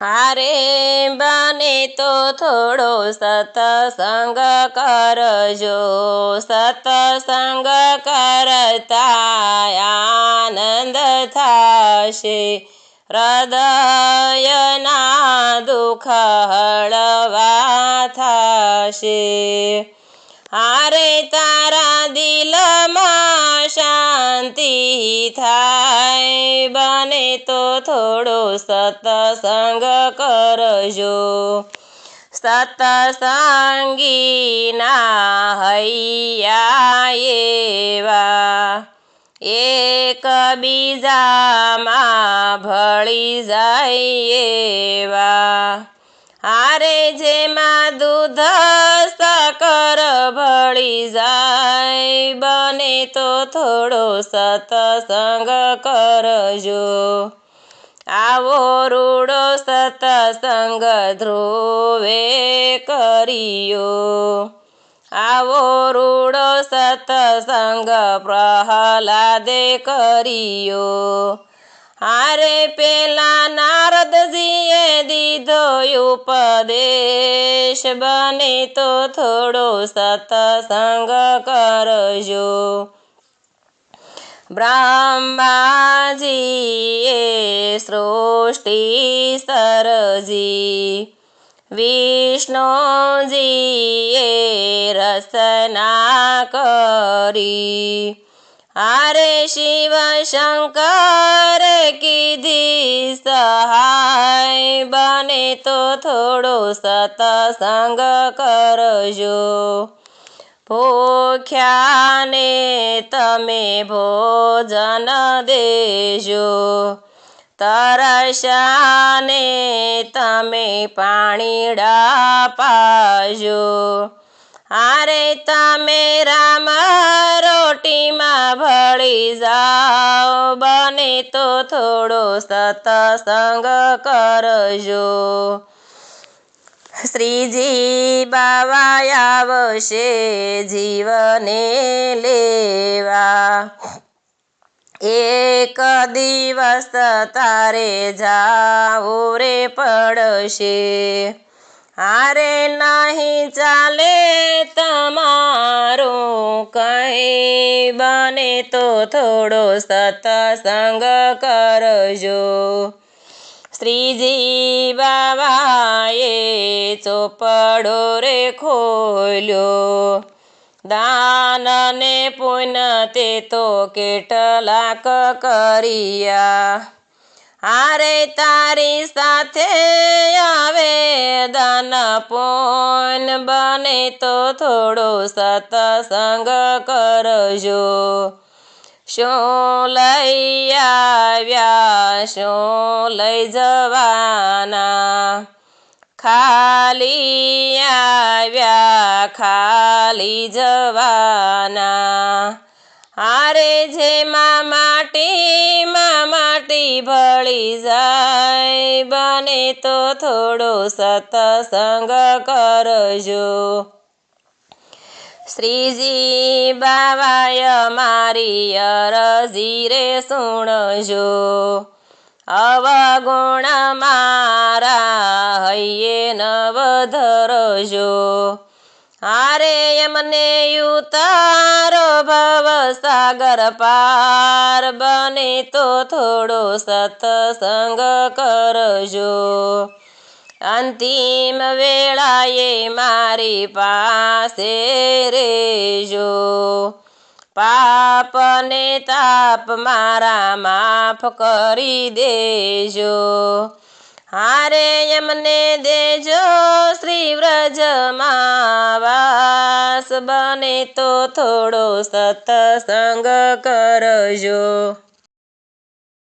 હારે બને તો થોડો સત્સંગ કરજો, સત્સંગ કરતા આનંદ થશે, હૃદયના દુઃખ હળવા થશે. હારે તારા દિલમાં શાંતિ થાય, બને તો થોડો સત્સંગ કરજો. સત્સંગીના હૈયા એવા, એકબીજામાં ભળી જાય એવા. હારે જેમાં દૂધ સાકર ભળી જાય, બને તો થોડો સત્સંગ કરજો. આવો રૂડો સત્સંગ ધ્રુવે કર્યો, આવો રૂડો સત્સંગ પ્રહલાદે કર્યો. હારે પેલા નારદજીએ દીધો ઉપદેશ, બને તો થોડો સત્સંગ કરજો. બ્રહ્માજીએ સૃષ્ટિ સર્જી, વિષ્ણુજીએ રચના કરી. હારે શિવ શંકર કીધી સહાય, બને તો થોડો સત્સંગ કરજો. ભૂખ્યાને તમે ભોજન દેજો, તરસ્યાને તમે પાણીડા પાજો. હારે તમે રામ રોટીમાં ભળી જાઓ, બને તો થોડો સત્સંગ કરજો. શ્રીજી બાવા આવશે જીવને લેવા, એક દિવસ તારે જાવું રે પડશે. હારે નહીં ચાલે તમારું કંઈ, બને તો થોડો સત્સંગ કરજો. શ્રીજી બાવાએ ચોપડો રે ખોલ્યો, દાન ને પુણ્ય તે તો કેટલાક કર્યા. હારે તારી સાથે આવે દાન પુણ્ય, બને તો થોડો સત્સંગ કરજો. શું લઈ આવ્યા શું લઈ જવાના, ખાલી આવ્યા ખાલી જવાના. હારે જેમાં માટી ભળી જાય, બને તો થોડો સત્સંગ કરજો. શ્રીજી બાવાય મારી અરજી રે સુણજો, અવગુણ મારા હૈયે નવ ધરજો. હારે એમને ઉતારો ભવ સાગર પાર, બને તો થોડો સત્સંગ કરજો. અંતિમ વેળાએ મારી પાસે રેજો, પાપ ને તાપ મારા માફ કરી દેજો. હારે એમને દેજો શ્રી વ્રજમાં વાસ, બને તો થોડો સત્સંગ કરજો.